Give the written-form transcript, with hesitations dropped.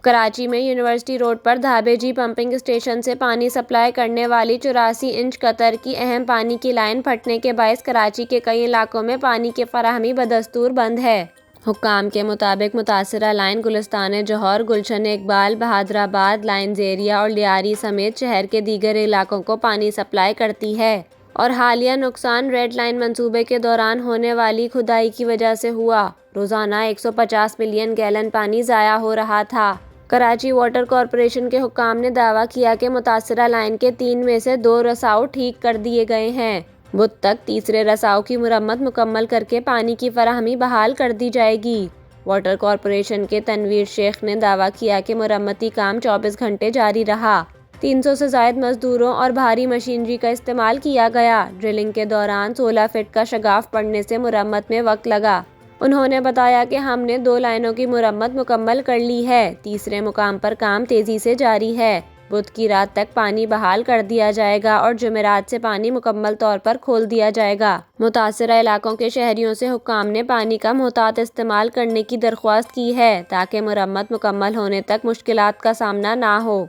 کراچی میں university road پر دھابے جی pumping station سے پانی سپلائی کرنے والی 84 انچ قطر کی اہم پانی کی لائن پھٹنے کے باعث کراچی کے کئی علاقوں میں پانی کی فراہمی بدستور بند ہے۔ حکام کے مطابق متاثرہ لائن گلستان جوہر، گلشن اقبال، بہادرآباد، لائنز ایریا اور لیاری سمیت شہر کے دیگر علاقوں کو پانی سپلائی کرتی ہے اور حالیہ نقصان ریڈ لائن منصوبے کے دوران ہونے والی کھدائی کی وجہ سے ہوا۔ روزانہ 150 ملین گیلن پانی ضائع ہو رہا تھا۔ کراچی واٹر کارپوریشن کے حکام نے دعویٰ کیا کہ متاثرہ لائن کے 3 میں سے 2 رساؤ ٹھیک کر دیے گئے ہیں۔ بدھ تک تیسرے رساؤ کی مرمت مکمل کرکے پانی کی فراہمی بحال کر دی جائے گی۔ واٹر کارپوریشن کے تنویر شیخ نے دعویٰ کیا کہ مرمتی کام 24 گھنٹے جاری رہا۔ 300 سے زائد مزدوروں اور بھاری مشینری کا استعمال کیا گیا۔ ڈرلنگ کے دوران 16 فٹ کا شگاف پڑنے سے مرمت میں وقت لگا۔ انہوں نے بتایا کہ ہم نے 2 لائنوں کی مرمت مکمل کر لی ہے۔ تیسرے مقام پر کام تیزی سے جاری ہے۔ بدھ کی رات تک پانی بحال کر دیا جائے گا اور جمعرات سے پانی مکمل طور پر کھول دیا جائے گا۔ متاثرہ علاقوں کے شہریوں سے حکام نے پانی کا محتاط استعمال کرنے کی درخواست کی ہے تاکہ مرمت مکمل ہونے تک مشکلات کا سامنا نہ ہو۔